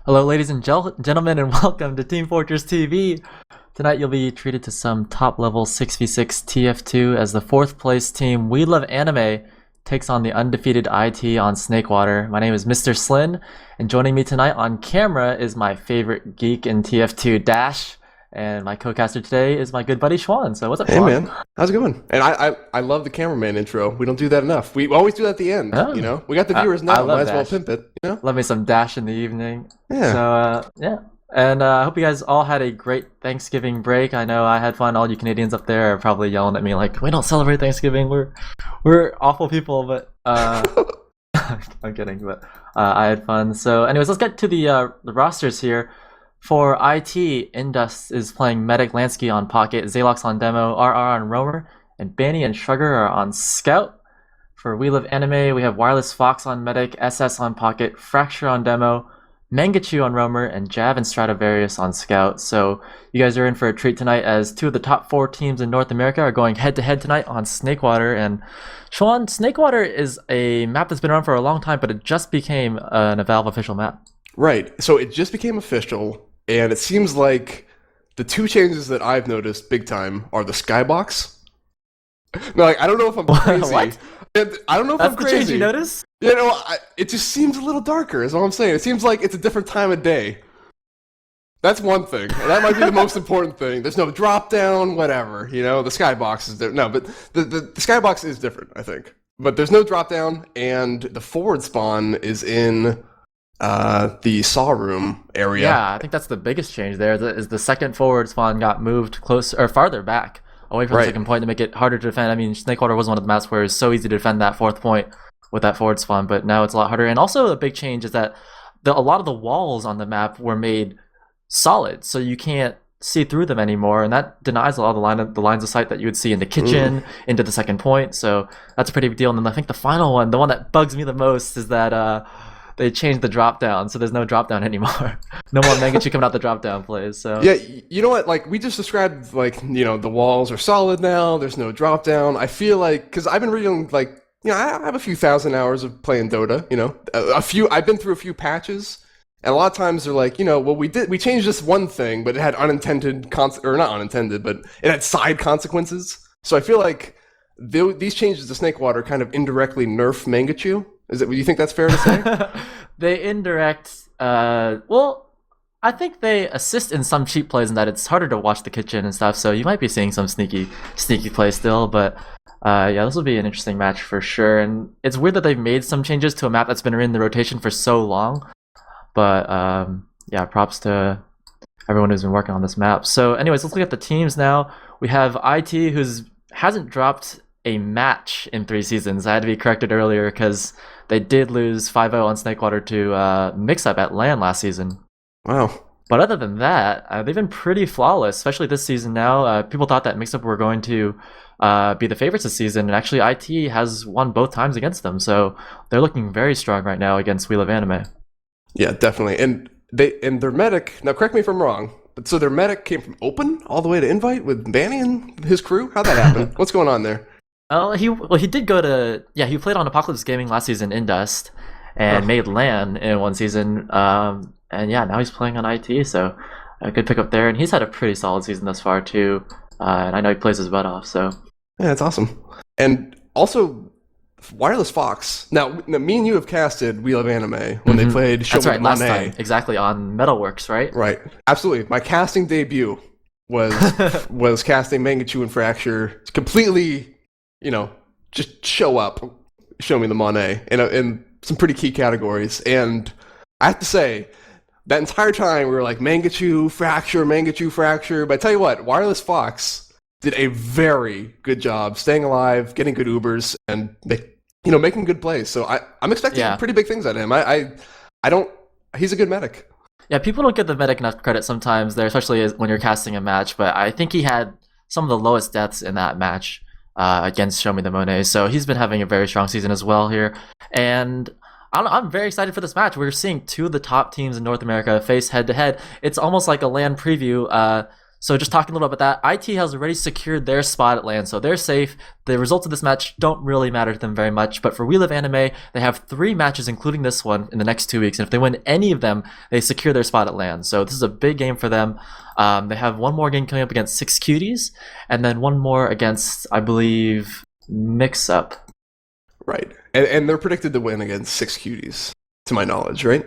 Hello, ladies and gentlemen, and welcome to Team Fortress TV. Tonight, you'll be treated to some top-level 6v6 TF2 as the fourth-place team We Love Anime takes on the undefeated IT on Snakewater. My name is Mr. SLIN, and joining me tonight on camera is my favorite geek in TF2, Dash, and my co-caster today is my good buddy Shwan. So what's up, Shwan? Hey man, how's it going? And I love the cameraman intro. We don't do that enough. We always do that at the end. Oh. You know, we got the viewers now. Might as well Dash. pimp it. You know, Love me some Dash in the evening. yeah. So yeah. And I hope you guys all had a great Thanksgiving break. I know I had fun. All you Canadians up there are probably yelling at me like, "We don't celebrate Thanksgiving. We're awful people." But I'm kidding. But I had fun. So, anyways, let's get to the rosters here. For IT, Indust is playing Medic, Lansky on Pocket, Zalox on Demo, RR on Roamer, and Banny and Sugar are on Scout. For We Love Anime, we have Wireless Fox on Medic, SS on Pocket, Fracture on Demo, Mangachu on Roamer, and Jav and Stradivarius on Scout. So you guys are in for a treat tonight as two of the top 4 teams in North America are going head-to-head tonight on Snakewater. And Shwan, Snakewater is a map that's been around for a long time, but it just became a Valve official map. Right. So it just became official, and it seems like the two changes that I've noticed big time are the skybox. No, like I don't know if I'm crazy. What? I don't know if That's I'm the crazy. change you notice? You know, it just seems a little darker. Is all I'm saying. It seems like it's a different time of day. That's one thing. And that might be the most important thing. There's no drop down, whatever. You know, the skybox is different. No, but the skybox is different, I think. But there's no drop down, and the forward spawn is in the saw room area. Yeah, I think that's the biggest change there. Is the second forward spawn got moved closer or farther back away from the second point to make it harder to defend. I mean, Snakewater was one of the maps where it was so easy to defend that fourth point with that forward spawn, but now it's a lot harder. And also a big change is that a lot of the walls on the map were made solid, so you can't see through them anymore, and that denies a lot of the lines of sight that you would see in the kitchen into the second point. So that's a pretty big deal. And then I think the final one, the one that bugs me the most, is that they changed the drop down, so there's no drop down anymore. No more Mangachu coming out the drop down plays. So yeah, you know what? Like we just described, like you know, the walls are solid now. There's no drop down. I feel like because I've been reading, like you know, I have a few thousand hours of playing Dota. You know, I've been through a few patches, and a lot of times they're like, you know, well we changed this one thing, but it had unintended or not unintended, but it had side consequences. So I feel like these changes to Snakewater kind of indirectly nerf Mangachu. Do you think that's fair to say? They indirect, well, I think they assist in some cheap plays in that it's harder to watch the kitchen and stuff, so you might be seeing some sneaky plays still, but yeah, this will be an interesting match for sure. And it's weird that they've made some changes to a map that's been in the rotation for so long, but yeah, props to everyone who's been working on this map. So anyways, let's look at the teams now. We have IT, who's hasn't dropped a match in 3 seasons. I had to be corrected earlier because they did lose 5-0 on Snakewater to Mix-Up at LAN last season. Wow. But other than that, they've been pretty flawless, especially this season now. People thought that Mix-Up were going to be the favorites this season, and actually IT has won both times against them, so they're looking very strong right now against We Love Anime. Yeah, definitely. And their medic, now correct me if I'm wrong, but so their medic came from Open all the way to Invite with Banny and his crew? How'd that happen? What's going on there? He did go to he played on Apocalypse Gaming last season in Dust and made LAN in one season, and yeah, now he's playing on IT, so a good pickup there, and he's had a pretty solid season thus far too, and I know he plays his butt off, so yeah, that's awesome. And also Wireless Fox. Now me and you have casted We Love Anime when they played Show that's Me right, the last Monet. time, exactly, on Metalworks, right? Right, absolutely. My casting debut was casting Mangachu and Fracture completely. You know, just show up, show me the Monet in some pretty key categories. And I have to say, that entire time we were like, Mangachu, Fracture. But I tell you what, Wireless Fox did a very good job staying alive, getting good Ubers, and making good plays. So I'm expecting pretty big things out of him. He's a good medic. Yeah, people don't give the medic enough credit sometimes there, especially when you're casting a match, but I think he had some of the lowest deaths in that match. Against Show Me the Monet, so he's been having a very strong season as well here, and I'm very excited for this match. We're seeing two of the top teams in North America face head to head. It's almost like a LAN preview. So just talking a little bit about that, IT has already secured their spot at LAN, so they're safe. The results of this match don't really matter to them very much, but for WeLoveAnime, they have 3 matches, including this one, in the next 2 weeks, and if they win any of them, they secure their spot at LAN. So this is a big game for them. They have one more game coming up against 6 Cuties, and then one more against, I believe, Mix Up. Right. And they're predicted to win against 6 Cuties, to my knowledge, right?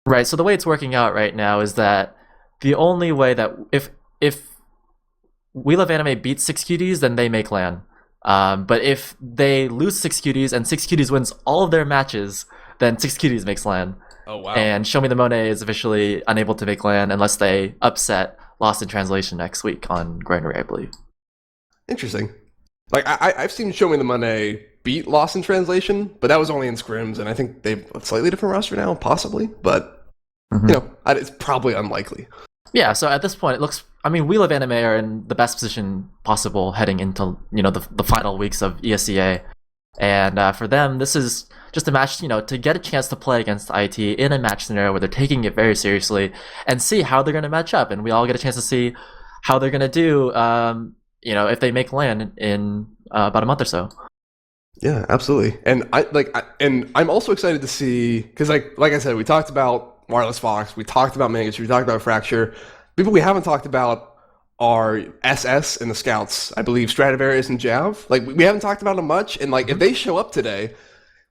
Right, so the way it's working out right now is that the only way that if WeLoveAnime beats 6 Cuties, then they make LAN. But if they lose 6 Cuties and 6 Cuties wins all of their matches, then 6 Cuties makes LAN. Oh, wow. And Show Me the Monet is officially unable to make LAN unless they upset Lost in Translation next week on Granary, I believe. Interesting. Like, I've seen Show Me the Monet beat Lost in Translation, but that was only in scrims, and I think they've a slightly different roster now, possibly. But, you know, it's probably unlikely. Yeah, so at this point, it looks... I mean, WeLoveAnime are in the best position possible heading into, you know, the final weeks of ESEA. And for them, this is just a match, you know, to get a chance to play against IT in a match scenario where they're taking it very seriously and see how they're going to match up. And we all get a chance to see how they're going to do, you know, if they make LAN in about a month or so. Yeah, absolutely. And I'm also excited to see, because like I said, we talked about Wireless Fox, we talked about Mangachu, we talked about Fracture. People we haven't talked about are SS and the Scouts. I believe Stradivarius and Jav. Like, we haven't talked about them much. And like, if they show up today,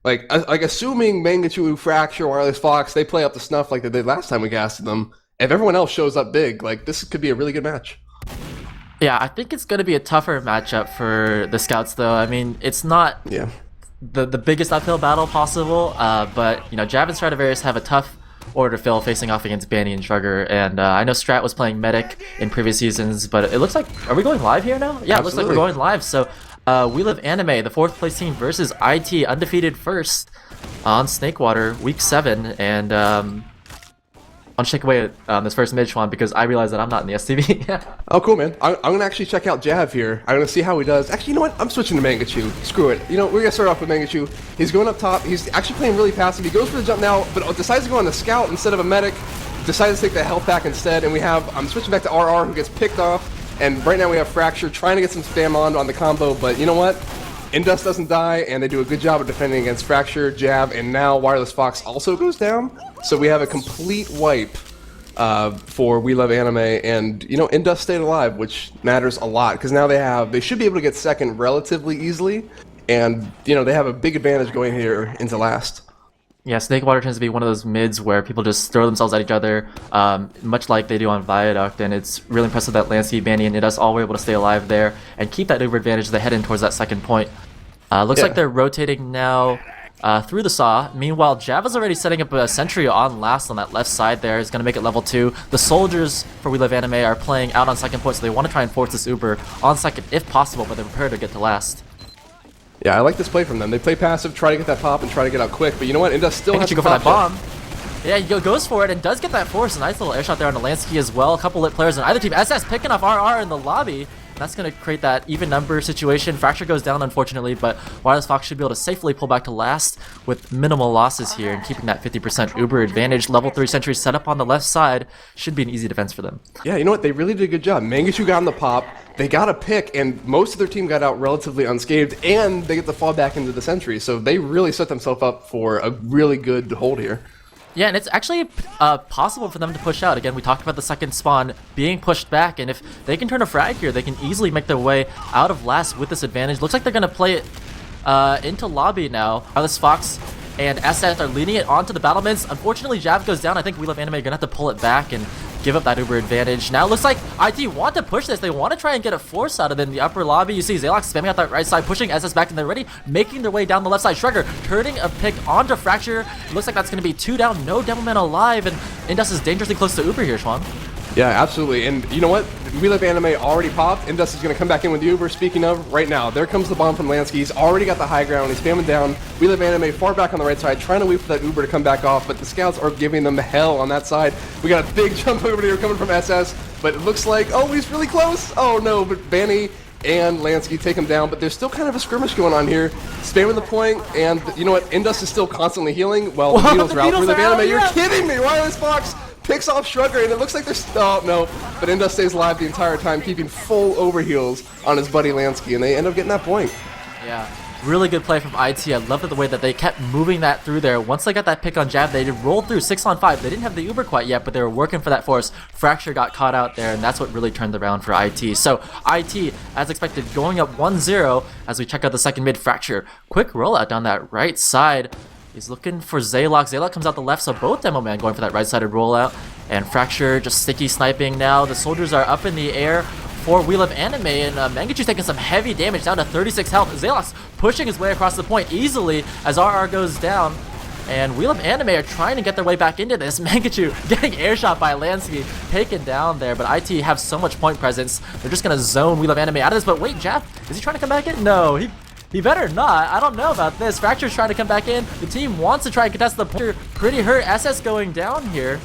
like assuming Mangachu, Fracture, Wireless Fox, they play up to snuff like they did last time we casted them. If everyone else shows up big, like, this could be a really good match. Yeah, I think it's going to be a tougher matchup for the Scouts, though. I mean, it's not the biggest uphill battle possible, but, you know, Jav and Stradivarius have a tough order to fill facing off against Banny and Shrugger, and I know Strat was playing Medic in previous seasons, but it looks like... Are we going live here now? Yeah, Absolutely. It looks like we're going live, so WeLoveAnime, the 4th place team, versus IT, undefeated first on Snakewater, week 7, and I'll check away this first mid, Shwan, because I realize that I'm not in the STV. Oh, cool, man. I'm going to actually check out Jav here. I'm going to see how he does. Actually, you know what? I'm switching to Mangachu. Screw it. You know, we're going to start off with Mangachu. He's going up top. He's actually playing really passive. He goes for the jump now, but decides to go on the Scout instead of a Medic. Decides to take the health back instead, and we have... I'm switching back to RR, who gets picked off, and right now we have Fracture trying to get some spam on the combo, but you know what? Indus doesn't die, and they do a good job of defending against Fracture, Jav, and now Wireless Fox also goes down. So we have a complete wipe for WeLoveAnime, and you know, Indus stayed alive, which matters a lot because now they should be able to get second relatively easily, and you know, they have a big advantage going here into last. Yeah, Snakewater tends to be one of those mids where people just throw themselves at each other, much like they do on Viaduct, and it's really impressive that Lansky, Banny, and Indus all were able to stay alive there and keep that Uber advantage as they head in towards that second point. Looks like they're rotating now through the Saw. Meanwhile, Java's already setting up a sentry on last on that left side there. He's going to make it level 2. The soldiers for WeLoveAnime are playing out on second point, so they want to try and force this Uber on second if possible, but they're prepared to get to last. Yeah, I like this play from them. They play passive, try to get that pop, and try to get out quick, but you know what? Indus still has to go for that bomb. Yeah, he goes for it and does get that force. A nice little air shot there on the Lansky as well. A couple lit players on either team. SS picking off RR in the lobby. That's going to create that even number situation. Fracture goes down, unfortunately, but Wireless Fox should be able to safely pull back to last with minimal losses here and keeping that 50% Uber advantage. Level 3 sentry set up on the left side should be an easy defense for them. Yeah, you know what? They really did a good job. Mangachu got on the pop. They got a pick, and most of their team got out relatively unscathed, and they get to fall back into the sentry. So they really set themselves up for a really good hold here. Yeah, and it's actually possible for them to push out. Again, we talked about the second spawn being pushed back, and if they can turn a frag here, they can easily make their way out of last with this advantage. Looks like they're going to play it into lobby now. Wireless Fox and SS are leading it onto the battlements. Unfortunately, Jav goes down. I think WeLoveAnime are going to have to pull it back and give up that Uber advantage. Now it looks like IT want to push this. They want to try and get a force out of it in the upper lobby. You see Zalox spamming out that right side, pushing SS back, and they're already making their way down the left side. Shrugger turning a pick onto Fracture. It looks like that's going to be 2 down, no Demoman alive, and Indus is dangerously close to Uber here, Shwan. Yeah, absolutely. And you know what? WeLoveAnime already popped. Indus is going to come back in with the Uber. Speaking of, right now, there comes the bomb from Lansky. He's already got the high ground. He's spamming down. WeLoveAnime far back on the right side, trying to wait for that Uber to come back off, but the Scouts are giving them hell on that side. We got a big jump over here coming from SS, but it looks like, oh, he's really close. Oh, no, but Banny and Lansky take him down, but there's still kind of a skirmish going on here. Spamming the point, and you know what? Indus is still constantly healing. Well, the Beatles are out. WeLoveAnime, you're kidding me! Wireless Fox picks off Shrugger, and it looks like there's... Oh, no. But Indus stays alive the entire time, keeping full overheals on his buddy Lansky, and they end up getting that point. Yeah, really good play from IT. I love the way that they kept moving that through there. Once they got that pick on Jab, they did roll through 6-on-5. They didn't have the Uber quite yet, but they were working for that force. Fracture got caught out there, and that's what really turned around for IT. So IT, as expected, going up 1-0 as we check out the second mid. Fracture, quick rollout down that right side. He's looking for Zaylock. Zaylock comes out the left, so both Demo Man going for that right-sided rollout. And Fracture just sticky sniping now. The soldiers are up in the air for WELOVEANIME, and Mangachu's taking some heavy damage, down to 36 health. Zaylock's pushing his way across the point easily as RR goes down. And WELOVEANIME are trying to get their way back into this. Mangachu getting airshot by Lansky, taken down there, but IT have so much point presence. They're just going to zone WELOVEANIME out of this, but wait, Jab, is he trying to come back in? No, he better not. I don't know about this. Fracture's trying to come back in. The team wants to try and contest the point. Pretty hurt. SS going down here.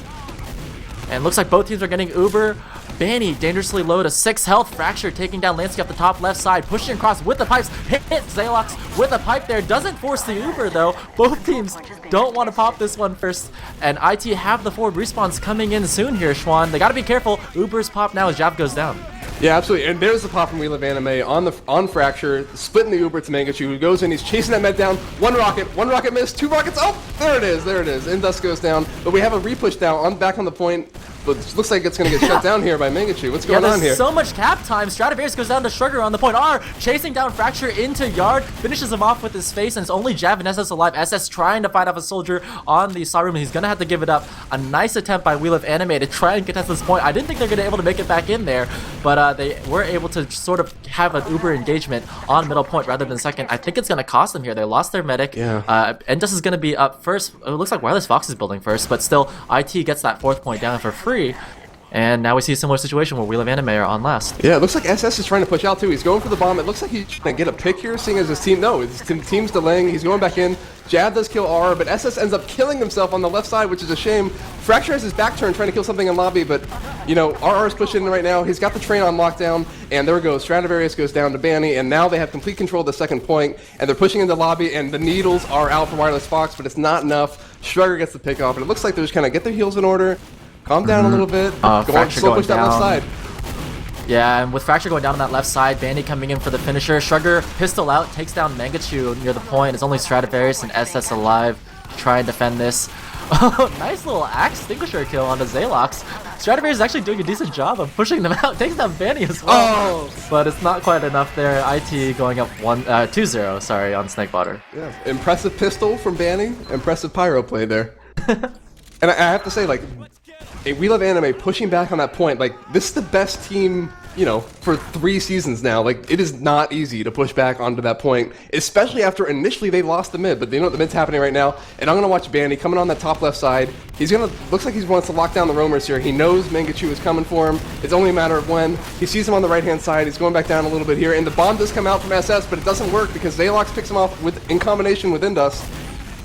And looks like both teams are getting Uber. Banny dangerously low to 6 health. Fracture taking down Lansky off the top left side. Pushing across with the pipes. Hit Zaylox with a pipe there. Doesn't force the Uber though. Both teams don't want to pop this one first. And IT have the forward respawns coming in soon here, Shwan. They got to be careful. Uber's pop now as Jab goes down. Yeah, absolutely. And there's the pop from WELOVEANIME on Fracture, splitting the Uber to Mangachu, who goes in, he's chasing that med down. One rocket missed, 2 rockets. Oh, there it is. Indus goes down. But we have a repush down back on the point. But it looks like it's going to get shut down here by Mangachu. What's going on here? So much cap time. Stradivarius goes down to Shrugger on the point. R chasing down Fracture into Yard, finishes him off with his face, and it's only Jav and SS alive. SS trying to fight off a soldier on the side room, and he's going to have to give it up. A nice attempt by WELOVEANIME to try and contest this point. I didn't think they're going to be able to make it back in there, but they were able to sort of have an Uber engagement on middle point rather than second. I think it's going to cost them here. They lost their medic. Yeah. Endus is going to be up first. It looks like Wireless Fox is building first, but still, IT gets that 4th point down for free. And now we see a similar situation where WELOVEANIME are on last. Yeah, it looks like SS is trying to push out too. He's going for the bomb. It looks like he's trying to get a pick here, seeing as his team... No, his team's delaying. He's going back in. Jab does kill R, but SS ends up killing himself on the left side, which is a shame. Fracture has his back turn trying to kill something in lobby, but, you know, RR is pushing in right now. He's got the train on lockdown, and there we go. Stradivarius goes down to Banny, and now they have complete control of the second point, and they're pushing into lobby, and the needles are out for Wireless Fox, but it's not enough. Shrugger gets the pick off, and it looks like they're just kind of get their heels in order. Calm down a little bit. Slow push that left side. Yeah, and with Fracture going down on that left side, Bandy coming in for the finisher. Shrugger, pistol out, takes down Mangachu near the point. It's only Stradivarius and SS alive to try and defend this. Oh, nice little axe extinguisher kill onto Zaylox. Stradivarius is actually doing a decent job of pushing them out. Takes down Banny as well. Oh. But it's not quite enough there. IT going up 2-0, sorry, on Snakewater. Yeah, impressive pistol from Banny. Impressive pyro play there. And I have to say, like, WELOVEANIME pushing back on that point, like, this is the best team, you know, for 3 seasons now. Like, it is not easy to push back onto that point, especially after initially they lost the mid, but they know the mid's happening right now. And I'm going to watch Banny coming on that top left side. He's going to, looks like he wants to lock down the roamers here. He knows Mangachu is coming for him. It's only a matter of when. He sees him on the right-hand side. He's going back down a little bit here, and the bomb does come out from SS, but it doesn't work because Zaylox picks him off in combination with Indus.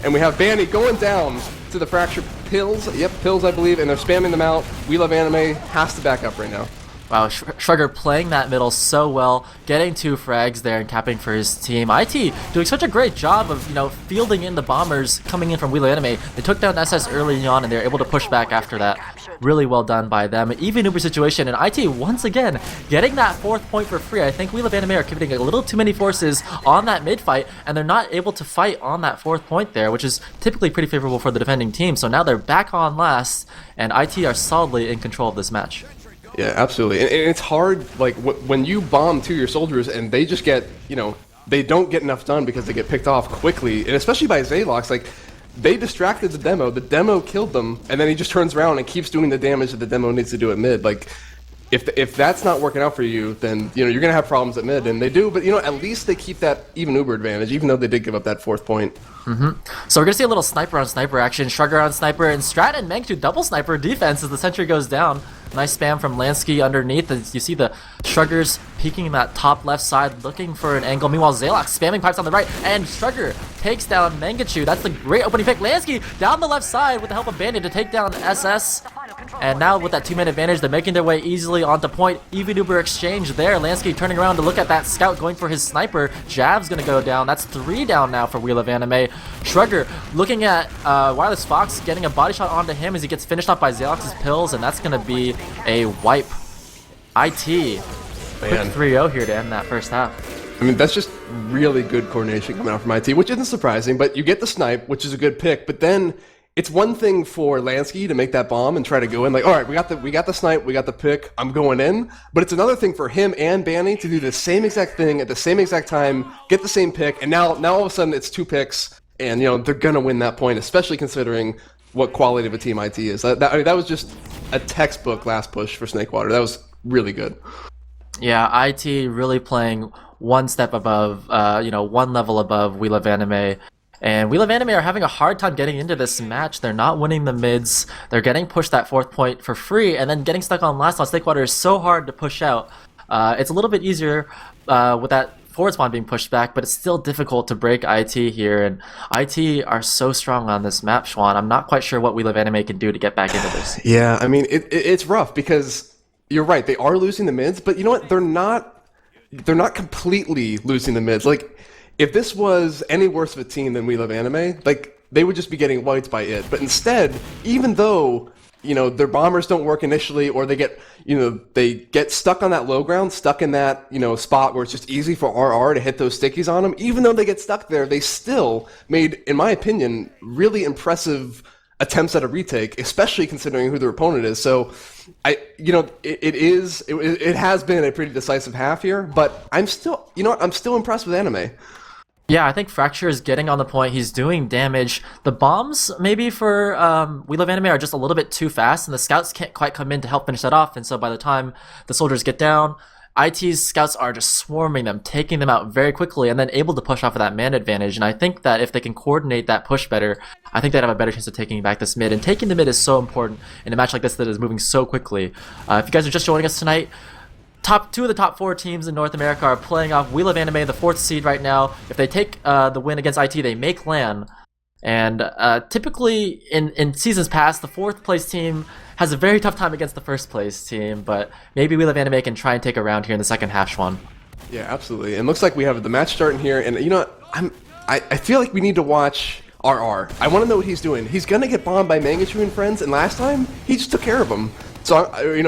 And we have Banny going down to the Fracture pills. Yep, pills, I believe, and they're spamming them out. WELOVEANIME has to back up right now. Wow, Shrugger playing that middle so well, getting 2 frags there and capping for his team. IT doing such a great job of, you know, fielding in the bombers coming in from WELOVEANIME. They took down SS early on and they were able to push back after that. Really well done by them. Even Uber situation, and IT once again getting that 4th point for free. I think WELOVEANIME are committing a little too many forces on that mid fight, and they're not able to fight on that 4th point there, which is typically pretty favorable for the defending team. So now they're back on last, and IT are solidly in control of this match. Yeah, absolutely. And it's hard, like, when you bomb to your soldiers and they just get, you know, they don't get enough done because they get picked off quickly, and especially by Zaylox, like, they distracted the demo killed them, and then he just turns around and keeps doing the damage that the demo needs to do at mid. Like, if that's not working out for you, then, you know, you're going to have problems at mid, and they do, but, you know, at least they keep that even Uber advantage, even though they did give up that 4th point. So we're going to see a little sniper on sniper action, Shrugger on sniper, and Strat and Mangachu double sniper defense as the sentry goes down. Nice spam from Lansky underneath as you see the Shruggers peeking that top left side looking for an angle. Meanwhile, Zaylox spamming pipes on the right, and Shrugger takes down Mangachu. That's the great opening pick. Lansky down the left side with the help of Bandit to take down SS. And now with that 2-man advantage, they're making their way easily onto point. Even Uber exchange there. Lansky turning around to look at that scout going for his sniper. Jav's gonna go down. That's 3 down now for Wheel of Anime. Shrugger looking at Wireless Fox, getting a body shot onto him as he gets finished off by Xalox's pills, and that's gonna be a wipe. IT. Quick 3-0 here to end that first half. I mean, that's just really good coordination coming out from IT, which isn't surprising, but you get the snipe, which is a good pick, but then it's one thing for Lansky to make that bomb and try to go in like, all right, we got the snipe, we got the pick, I'm going in. But it's another thing for him and Banny to do the same exact thing at the same exact time, get the same pick, and now all of a sudden it's 2 picks, and they're gonna win that point, especially considering what quality of a team IT is. I mean, that was just a textbook last push for Snakewater. That was really good. Yeah, IT really playing one step above, one level above We Love Anime. And We Love Anime are having a hard time getting into this match. They're not winning the mids. They're getting pushed that 4th point for free, and then getting stuck on last on Snakewater is so hard to push out. It's a little bit easier with that forward spawn being pushed back, but it's still difficult to break IT here. And IT are so strong on this map, Shwan. I'm not quite sure what We Love Anime can do to get back into this. Yeah, I mean, it's rough because you're right. They are losing the mids, but you know what? They're not completely losing the mids. Like, if this was any worse of a team than We Love Anime, like, they would just be getting wiped by it. But instead, even though, their bombers don't work initially, or they get stuck on that low ground, stuck in that, spot where it's just easy for RR to hit those stickies on them, even though they get stuck there, they still made, in my opinion, really impressive attempts at a retake, especially considering who their opponent is. So, it has been a pretty decisive half here, but I'm still impressed with Anime. Yeah, I think Fracture is getting on the point. He's doing damage. The bombs, maybe for We Love Anime, are just a little bit too fast, and the scouts can't quite come in to help finish that off. And so by the time the soldiers get down, IT's scouts are just swarming them, taking them out very quickly, and then able to push off of that man advantage. And I think that if they can coordinate that push better, I think they'd have a better chance of taking back this mid. And taking the mid is so important in a match like this that is moving so quickly. If you guys are just joining us tonight, two of the top 4 teams in North America are playing off We Love Anime, the 4th seed right now. If they take the win against IT, they make LAN. And typically in seasons past, the 4th place team has a very tough time against the 1st place team, but maybe We Love Anime can try and take a round here in the second half, Shwan. Yeah, absolutely. And looks like we have the match starting here, and I feel like we need to watch RR. I want to know what he's doing. He's gonna get bombed by Mangachu and friends, and last time he just took care of him. So,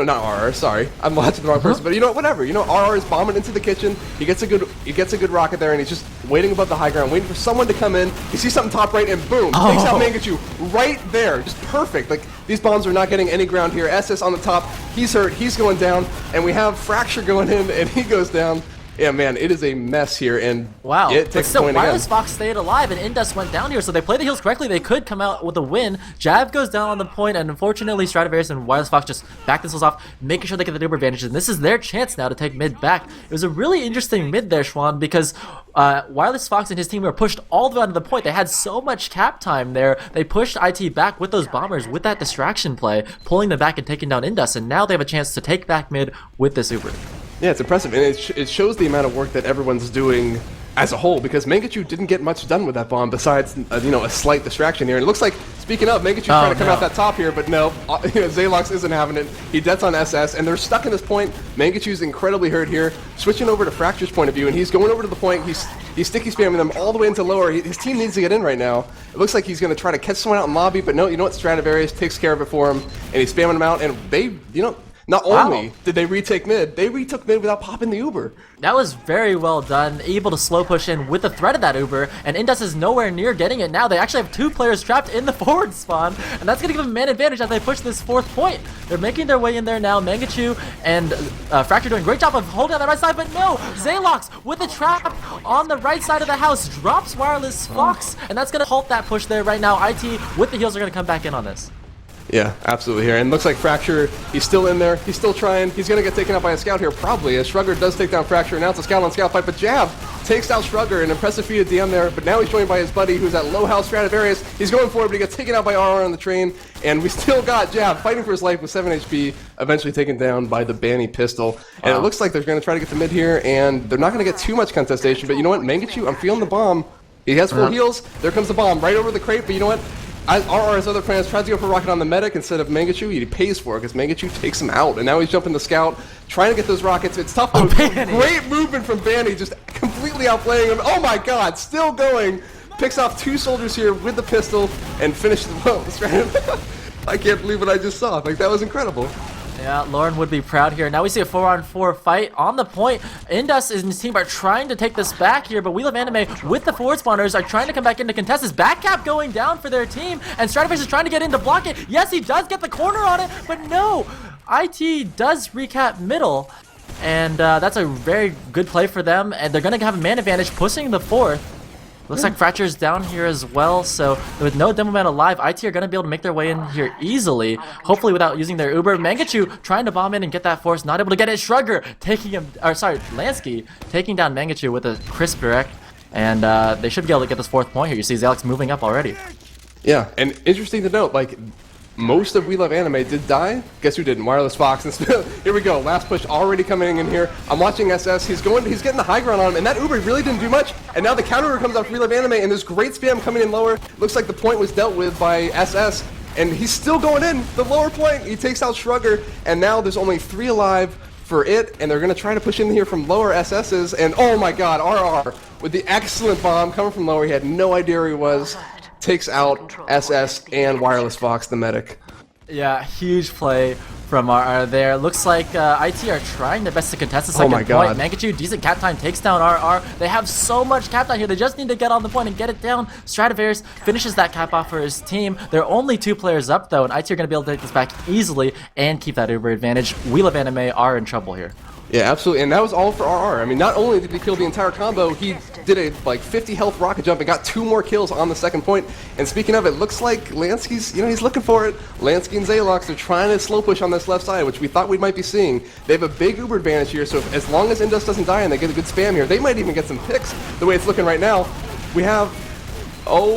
not RR, sorry. I'm watching the wrong person, but whatever. RR is bombing into the kitchen. He gets a good rocket there, and he's just waiting above the high ground, waiting for someone to come in. He sees something top right, and boom, takes out Mangachu right there. Just perfect. Like, these bombs are not getting any ground here. SS on the top. He's hurt. He's going down, and we have Fracture going in, and he goes down. Yeah, man, it is a mess here, and wow. It takes but still, point Wireless again. Fox stayed alive, and Indus went down here, so they play the heals correctly. They could come out with a win. Jab goes down on the point, and unfortunately, Stradivarius and Wireless Fox just back themselves off, making sure they get the Uber advantage, and this is their chance now to take mid back. It was a really interesting mid there, Shwan, because Wireless Fox and his team were pushed all the way onto the point. They had so much cap time there. They pushed IT back with those bombers, with that distraction play, pulling them back and taking down Indus, and now they have a chance to take back mid with this Uber. Yeah, it's impressive, and it shows the amount of work that everyone's doing as a whole, because Mangachu didn't get much done with that bomb besides, a slight distraction here. And it looks like, speaking of, Mangachu's trying to come out that top here, but no, Xalox isn't having it. He deads on SS, and they're stuck in this point. Mangachu's incredibly hurt here. Switching over to Fracture's point of view, and he's going over to the point. He's sticky spamming them all the way into lower. His team needs to get in right now. It looks like he's going to try to catch someone out in lobby, but no, you know what? Stradivarius takes care of it for him, and he's spamming them out, and they, not only did they retake mid, they retook mid without popping the Uber. That was very well done, able to slow push in with the threat of that Uber, and Indus is nowhere near getting it now. They actually have 2 players trapped in the forward spawn, and that's going to give them man advantage as they push this 4th point. They're making their way in there now. Mangachu and Fracture doing a great job of holding on the right side, but no! Xalox with a trap on the right side of the house drops Wireless Fox, and that's going to halt that push there right now. IT with the heals are going to come back in on this. Yeah, absolutely here. And looks like Fracture, he's still in there. He's still trying. He's going to get taken out by a scout here, probably, as Shrugger does take down Fracture. Now it's a scout-on-scout fight, but Jab takes out Shrugger. An impressive feat of DM there, but now he's joined by his buddy, who's at low health, Stradivarius. He's going for it, but he gets taken out by RR on the train. And we still got Jab fighting for his life with 7 HP, eventually taken down by the Banny pistol. And it looks like they're going to try to get the mid here, and they're not going to get too much contestation. But you know what? Mangachu, I'm feeling the bomb. He has full heals. There comes the bomb right over the crate, but you know what? RR's other plans tries to go for rocket on the medic instead of Mangachu. He pays for it because Mangachu takes him out, and now he's jumping the scout, trying to get those rockets. It's tough. Oh, great movement from Banny, just completely outplaying him. Oh my God, still going. Picks off 2 soldiers here with the pistol and finishes the well. I can't believe what I just saw. Like, that was incredible. Yeah, Lauren would be proud here. Now we see a 4-on-4 fight on the point. Indus and his team are trying to take this back here, but We Love Anime with the forward spawners are trying to come back in to contest this. Back cap going down for their team, and Stratifice is trying to get in to block it. Yes, he does get the corner on it, but no! IT does recap middle, and that's a very good play for them, and they're going to have a man advantage pushing the 4th. Looks like Fracture's down here as well, so with no demo man alive, IT are going to be able to make their way in here easily, hopefully without using their Uber. Mangachu trying to bomb in and get that force, not able to get it. Shrugger taking him, or sorry, Lansky taking down Mangachu with a crisp direct, and they should be able to get this 4th point here. You see Zalex moving up already. Yeah, and interesting to note, like, most of We Love Anime did die. Guess who didn't? Wireless Fox. And here we go. Last push already coming in here. I'm watching SS. He's getting the high ground on him, and that Uber really didn't do much. And now the counter Uber comes off We Love Anime, and there's great spam coming in lower. Looks like the point was dealt with by SS, and he's still going in the lower point. He takes out Shrugger, and now there's only 3 alive for it, and they're going to try to push in here from lower SS's. And oh my God, RR with the excellent bomb coming from lower. He had no idea where he was. Takes out SS and Wireless Fox, the medic. Yeah, huge play from RR there. Looks like IT are trying their best to contest the second point. Mangachu, decent cap time, takes down RR. They have so much cap time here. They just need to get on the point and get it down. Stratifice finishes that cap off for his team. There are only 2 players up, though, and IT are going to be able to take this back easily and keep that Uber advantage. We Love Anime are in trouble here. Yeah, absolutely, and that was all for RR. I mean, not only did he kill the entire combo, he did a like 50 health rocket jump and got 2 more kills on the second point. And speaking of, it looks like Lansky's, he's looking for it. Lansky and Zalox are trying to slow push on this left side, which we thought we might be seeing. They have a big Uber advantage here, so as long as Indus doesn't die and they get a good spam here, they might even get some picks. The way it's looking right now, we have,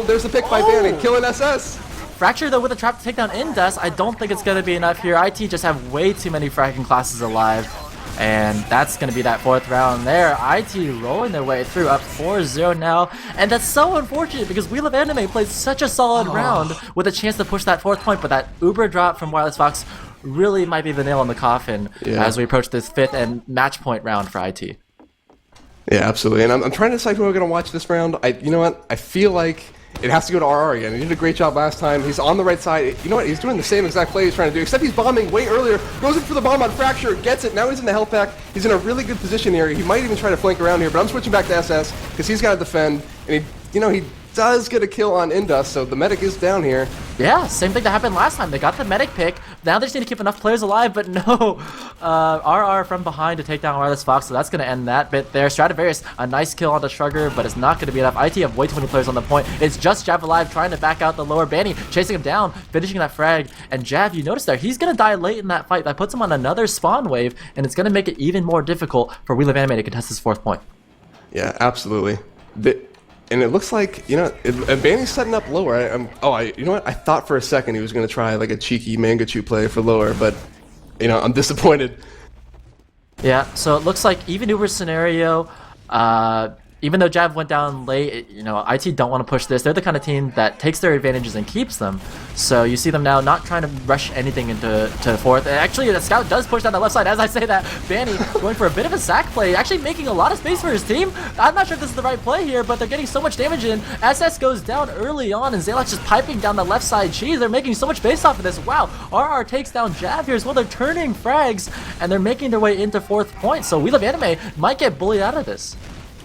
there's a pick by Banny, killing SS. Fracture, though, with a trap to take down Indus, I don't think it's going to be enough here. IT just have way too many fracking classes alive. And that's going to be that 4th round there. IT rolling their way through, up 4-0 now. And that's so unfortunate because We Love Anime played such a solid round with a chance to push that 4th point. But that Uber drop from Wireless Fox really might be the nail in the coffin as we approach this 5th and match point round for IT. Yeah, absolutely. And I'm trying to decide who I'm going to watch this round. You know what? I feel like it has to go to RR again. He did a great job last time. He's on the right side. You know what? He's doing the same exact play he's trying to do, except he's bombing way earlier. Goes in for the bomb on Fracture, gets it. Now he's in the health pack. He's in a really good position here. He might even try to flank around here, but I'm switching back to SS because he's got to defend. And he does get a kill on Indus, so the medic is down here. Yeah, same thing that happened last time. They got the medic pick. Now they just need to keep enough players alive, but no. RR from behind to take down Wireless Fox, so that's going to end that bit there. Stratifice, a nice kill on the Shrugger, but it's not going to be enough. IT have way too many players on the point. It's just Jav alive trying to back out the lower. Banny chasing him down, finishing that frag. And Jav, you notice there, he's going to die late in that fight. That puts him on another spawn wave, and it's going to make it even more difficult for We Love Anime to contest this 4th point. Yeah, absolutely. And it looks like, Banny's setting up lower. You know what? I thought for a second he was going to try like a cheeky Mangachu play for lower, but, I'm disappointed. Yeah, so it looks like even Uber scenario, even though Jav went down late, IT don't want to push this. They're the kind of team that takes their advantages and keeps them. So you see them now not trying to rush anything into 4th. And actually, the scout does push down the left side. As I say that, Banny going for a bit of a sack play, actually making a lot of space for his team. I'm not sure if this is the right play here, but they're getting so much damage in. SS goes down early on, and Zalox just piping down the left side. Jeez, they're making so much base off of this. Wow, RR takes down Jav here as well. They're turning frags, and they're making their way into 4th point. So We Love Anime might get bullied out of this.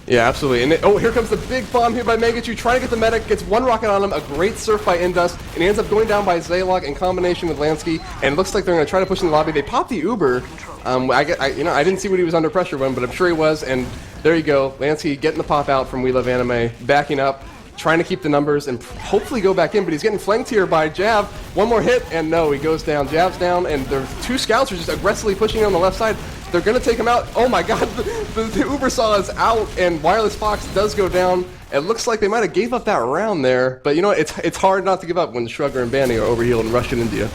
Yeah, absolutely. And here comes the big bomb here by Mangachu, trying to get the medic, gets 1 rocket on him, a great surf by Indus, and he ends up going down by Zalog in combination with Lansky, and it looks like they're going to try to push in the lobby. They pop the Uber. I didn't see what he was under pressure when, but I'm sure he was, and there you go. Lansky getting the pop out from We Love Anime, backing up, trying to keep the numbers and hopefully go back in, but he's getting flanked here by Jav. 1 more hit, and no, he goes down. Jav's down, and there's 2 scouts are just aggressively pushing on the left side. They're going to take him out. Oh my god, the Uber Saw is out, and Wireless Fox does go down. It looks like they might have gave up that round there, but it's hard not to give up when Shrugger and Banny are overhealed and Russian India.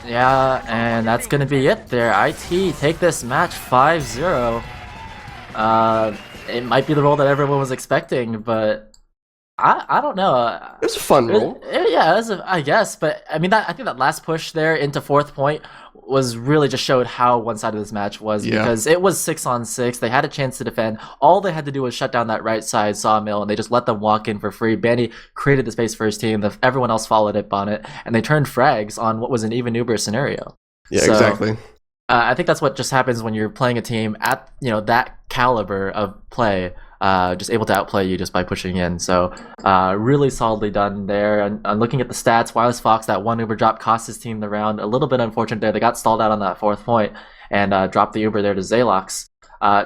Yeah, and that's going to be it there. IT take this match 5-0. It might be the role that everyone was expecting, but I don't know. It was a fun roll. Yeah, I guess. But I mean, I think that last push there into fourth point was really just showed how one-sided this match was, Yeah. because it was 6-on-6. They had a chance to defend. All they had to do was shut down that right side sawmill, and they just let them walk in for free. Banny created the space for his team. Everyone else followed up on it, and they turned frags on what was an even Uber scenario. Yeah, so, exactly. I think that's what just happens when you're playing a team at that caliber of play. Just able to outplay you just by pushing in. So really solidly done there. And looking at the stats, Wireless Fox, that one Uber drop cost his team the round. A little bit unfortunate there. They got stalled out on that fourth point and dropped the Uber there to Zalox.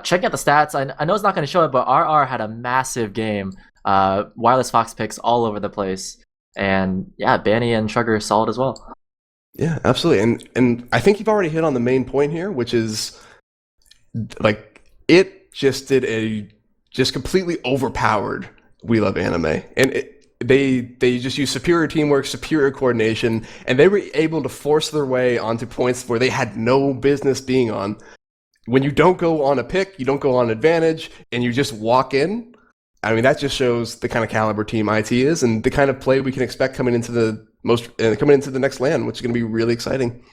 Checking out the stats, I know it's not going to show it, but RR had a massive game. Wireless Fox picks all over the place. And yeah, Banny and Sugar solid as well. Yeah, absolutely. And I think you've already hit on the main point here, which is like it just completely overpowered We Love Anime. And they just use superior teamwork, superior coordination, and they were able to force their way onto points where they had no business being on. When you don't go on a pick, you don't go on advantage, and you just walk in, I mean, that just shows the kind of caliber team IT is and the kind of play we can expect coming into the next LAN, which is going to be really exciting.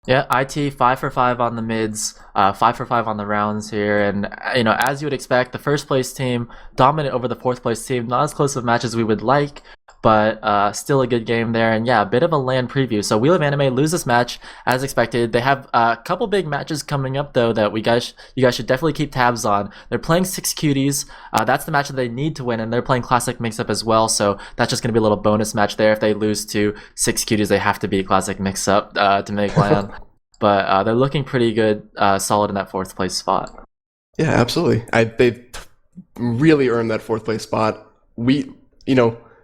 Yeah, IT 5 for 5 on the mids, 5 for 5 on the rounds here, and as you would expect, the first place team dominant over the fourth place team. Not as close of a match as we would like, but still a good game there. And yeah, a bit of a LAN preview. So We Love Anime lose this match as expected. They have a couple big matches coming up though that you guys should definitely keep tabs on. They're playing 6 Cuties. That's the match that they need to win, and they're playing Classic Mix-Up as well. So that's just going to be a little bonus match there. If they lose to 6 Cuties, they have to beat Classic Mix-Up to make LAN. But they're looking pretty good, solid in that fourth place spot. Yeah, absolutely. They've really earned that fourth place spot.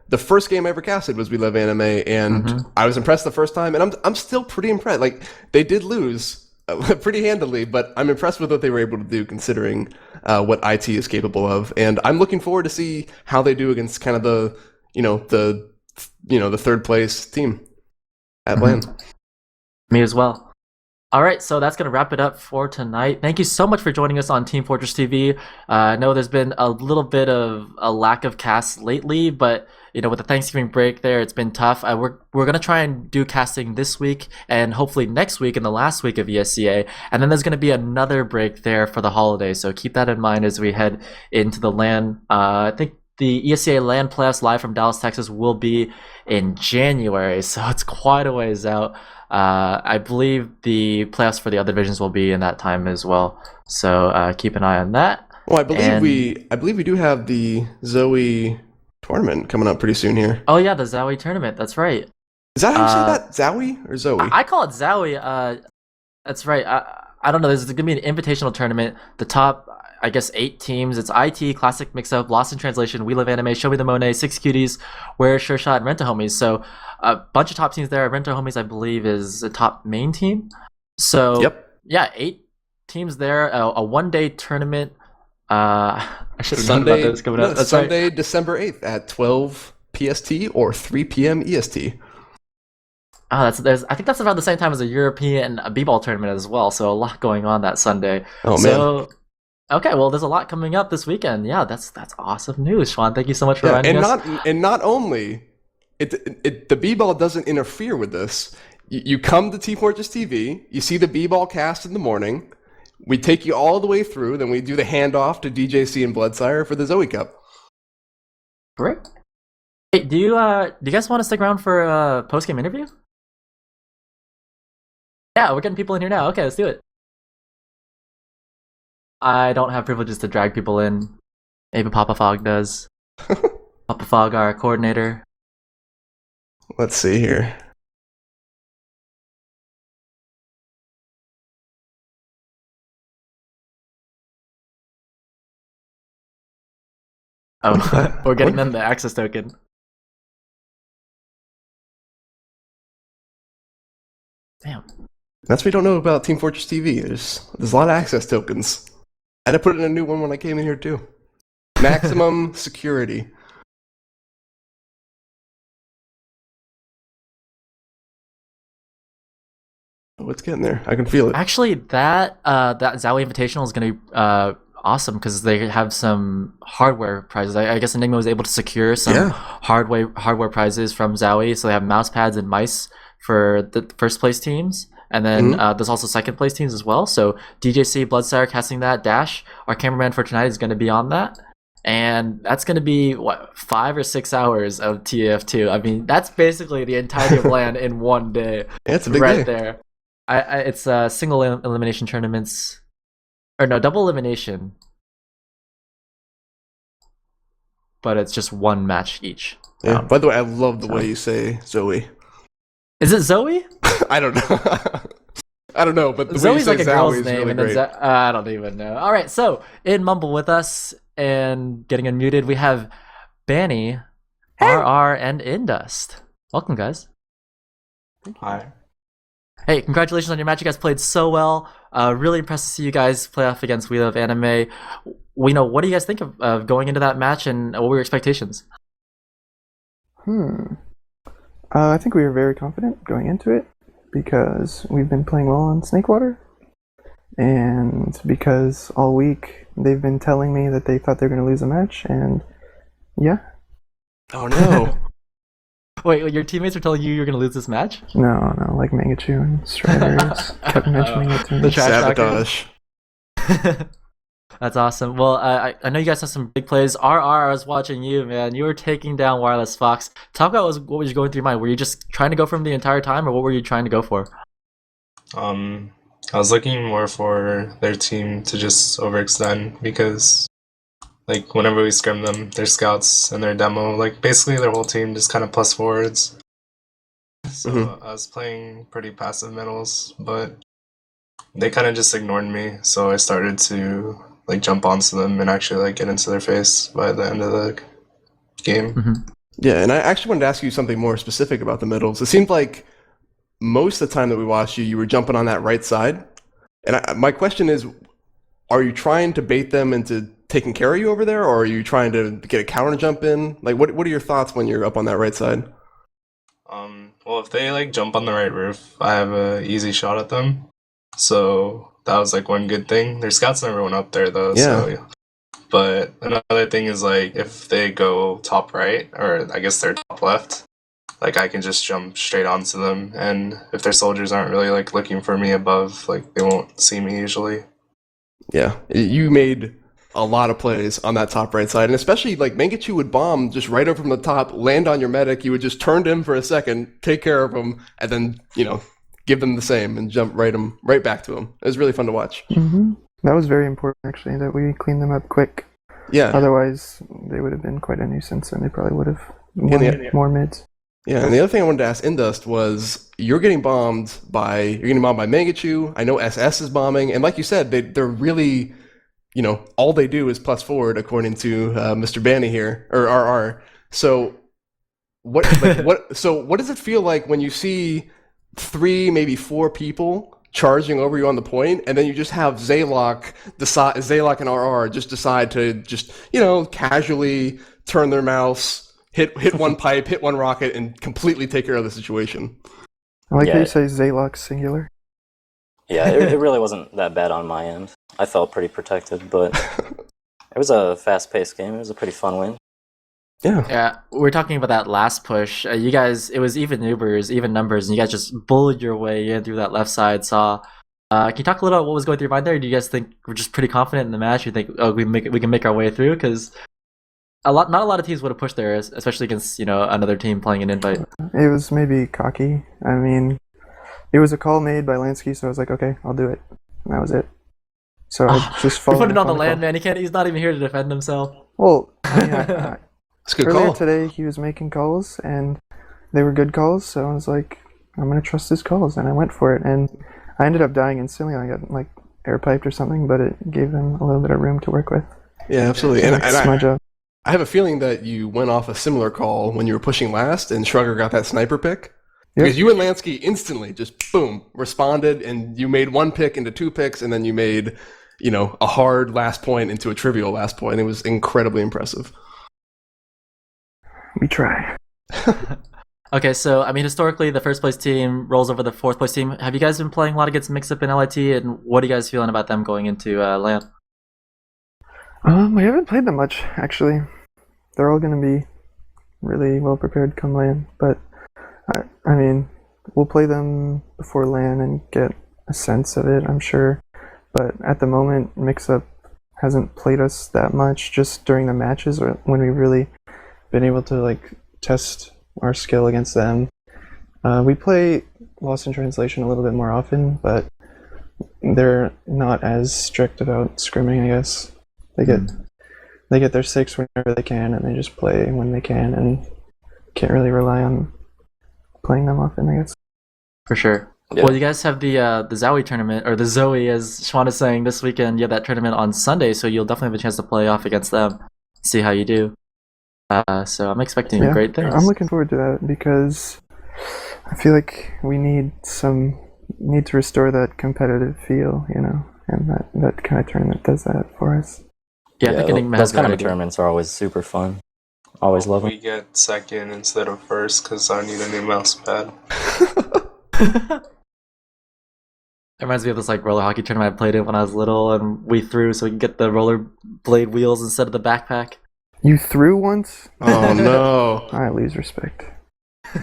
The first game I ever casted was We Love Anime, and I was impressed the first time, and I'm still pretty impressed. Like, they did lose pretty handily, but I'm impressed with what they were able to do considering what IT is capable of, and I'm looking forward to see how they do against kind of the third place team at LAN. Me as well. All right, so that's going to wrap it up for tonight. Thank you so much for joining us on Team Fortress TV. I know there's been a little bit of a lack of casts lately, but with the Thanksgiving break there, it's been tough. We're going to try and do casting this week and hopefully next week and the last week of ESEA. And then there's going to be another break there for the holidays, so keep that in mind as we head into the LAN. I think the ESEA LAN playoffs live from Dallas, Texas will be in January, so it's quite a ways out. I believe the playoffs for the other divisions will be in that time as well, so keep an eye on that. Well, I believe we do have the Zoe tournament coming up pretty soon here. Oh yeah, the Zowie tournament. That's right. Is that how you say that? Zowie or Zoe? I call it Zowie. That's right. I don't know. There's gonna be an invitational tournament. The top, I guess, 8 teams. It's IT, Classic Mix-Up, Lost in Translation, We Love Anime, Show Me the Monet, 6 Cuties, Where Sure Shot, and Renta Homies. So a bunch of top teams there. Renta Homies, I believe, is a top main team. So yeah, 8 teams there. A one-day tournament. I should have known about this coming up. That's Sunday, right. December 8th at 12 PST or 3 p.m. EST. I think that's around the same time as a European b-ball tournament as well. So a lot going on that Sunday. Oh man. Okay, well, there's a lot coming up this weekend. Yeah, that's awesome news, Shwan. Thank you so much for joining us. And not only the b-ball doesn't interfere with this. You come to Team Fortress TV, you see the b-ball cast in the morning. We take you all the way through, then we do the handoff to DJC and Bloodsire for the Zoe Cup. Great. Hey, do you guys want to stick around for a post-game interview? Yeah, we're getting people in here now. Okay, let's do it. I don't have privileges to drag people in. Maybe Papa Fog does. Papa Fog, our coordinator. Let's see here. Oh, we're getting them the access token. Damn. That's what we don't know about Team Fortress TV. There's a lot of access tokens. I had to put in a new one when I came in here too. Maximum security. Oh, it's getting there. I can feel it. Actually, that Zowie Invitational is going to awesome because they have some hardware prizes. I guess Enigma was able to secure some hardware prizes from Zowie, so they have mouse pads and mice for the first place teams. And then there's also second place teams as well. So DJC, Bloodsire casting that, Dash, our cameraman for tonight, is going to be on that. And that's going to be, 5 or 6 hours of TF2. I mean, that's basically the entirety of LAN in one day. Yeah, it's a big right day. there. It's single elimination tournaments. Or no, double elimination. But it's just one match each. Yeah. By the way, I love the way you say Zoe. Is it Zoe? I don't know. I don't know, but the Zoe's way you say like a girl's Zoe name, is really great. I don't even know. All right, so in Mumble with us and getting unmuted, we have Banny, RR, and Indust. Welcome, guys. Hi. Hey, congratulations on your match. You guys played so well. Really impressed to see you guys play off against WELOVEANIME. What do you guys think of going into that match, and what were your expectations? I think we were very confident going into it because we've been playing well on Snakewater, and because all week they've been telling me that they thought they were going to lose a match, and yeah. Oh no. Wait, your teammates are telling you you're going to lose this match? No, like Mangachu and Striders kept mentioning it to me. The trash Sabotage. That's awesome. Well, I know you guys have some big plays. RR, I was watching you, man. You were taking down Wireless Fox. Talk about what was going through your mind. Were you just trying to go for him the entire time, or what were you trying to go for? I was looking more for their team to just overextend because, like, whenever we scrim them, their scouts and their demo, like, basically their whole team just kind of plus forwards. So I was playing pretty passive middles, but they kind of just ignored me. So I started to like jump onto them and actually like get into their face by the end of the game. Yeah, and I actually wanted to ask you something more specific about the middles. It seemed like most of the time that we watched you, you were jumping on that right side. And my question is, are you trying to bait them into taking care of you over there, or are you trying to get a counter jump in? Like, what are your thoughts when you're up on that right side? Well, if they like jump on the right roof, I have a easy shot at them. So that was like one good thing. Their scouts never went up there though. Yeah. So, but another thing is like if they go top right, or I guess they're top left, like I can just jump straight onto them. And if their soldiers aren't really like looking for me above, like they won't see me usually. Yeah, you made a lot of plays on that top right side, and especially like Mangachu would bomb just right over from the top, land on your medic. You would just turn to him for a second, take care of him, and then give them the same and jump right back to him. It was really fun to watch. That was very important, actually, that we cleaned them up quick. Yeah. Otherwise, they would have been quite a nuisance, and they probably would have won more mids. Yeah, and the other thing I wanted to ask Indust was, you're getting bombed by Mangachu. I know SS is bombing, and like you said, they're really, all they do is plus forward, according to Mr. Banny here, or RR. So what does it feel like when you see 3, maybe 4 people charging over you on the point, and then you just have Zaylok and RR just decide to just casually turn their mouse, hit one pipe, hit one rocket, and completely take care of the situation? I like how you say Zaylok singular. Yeah, it really wasn't that bad on my end. I felt pretty protected, but it was a fast-paced game. It was a pretty fun win. Yeah, we're talking about that last push. You guys, it was even numbers, and you guys just bullied your way in through that left side saw. Can you talk a little about what was going through your mind there? Do you guys think we're just pretty confident in the match? You think, we can make our way through? Because not a lot of teams would have pushed there, especially against another team playing an invite. It was maybe cocky. I mean, it was a call made by Lansky, so I was like, okay, I'll do it. And that was it. So I just followed. Put it on the land, man. He's not even here to defend himself. Well, yeah. It's a good earlier call. Today, he was making calls, and they were good calls, so I was like, I'm going to trust his calls, and I went for it. And I ended up dying instantly. I got, air piped or something, but it gave them a little bit of room to work with. Yeah, absolutely. So that's my job. I have a feeling that you went off a similar call when you were pushing last, and Shrugger got that sniper pick. Yep. Because you and Lansky instantly just, boom, responded, and you made 1 pick into 2 picks, and then you made, a hard last point into a trivial last point. It was incredibly impressive. We try. Okay, so I mean, historically, the first place team rolls over the fourth place team. Have you guys been playing a lot against Mixup and LIT, and what are you guys feeling about them going into LAN? We haven't played them much, actually. They're all going to be really well prepared come LAN, but I mean, we'll play them before LAN and get a sense of it, I'm sure. But at the moment, Mix-Up hasn't played us that much, just during the matches or when we've really been able to like test our skill against them. We play Lost in Translation a little bit more often, but they're not as strict about scrimming, I guess. They get their 6 whenever they can, and they just play when they can, and can't really rely on playing them often, I guess. For sure. Yeah. Well, you guys have the Zowie tournament, or the Zoe, as Shwan is saying, this weekend. You have that tournament on Sunday, so you'll definitely have a chance to play off against them, see how you do. So I'm expecting great things. I'm looking forward to that because I feel like we need to restore that competitive feel, you know, and that kind of tournament does that for us. Yeah, I think Enigma those has kind that of idea. tournaments are always super fun. Always love them. We get second instead of first because I need a new mouse pad. It reminds me of this like roller hockey tournament I played in when I was little, and we threw so we can get the roller blade wheels instead of the backpack. You threw once? Oh no. I lose respect.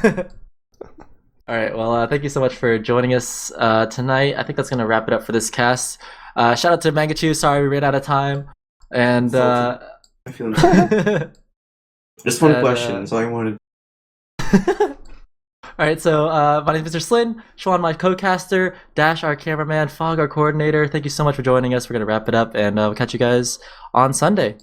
All right, well, thank you so much for joining us tonight. I think that's gonna wrap it up for this cast. Shout out to Mangachu. Sorry we ran out of time, and I feel just one question. That's all I wanted. All right, so my name is Mr. SLIN, Shwan, my co-caster, Dash, our cameraman, Fog, our coordinator. Thank you so much for joining us. We're gonna wrap it up, and we'll catch you guys on Sunday.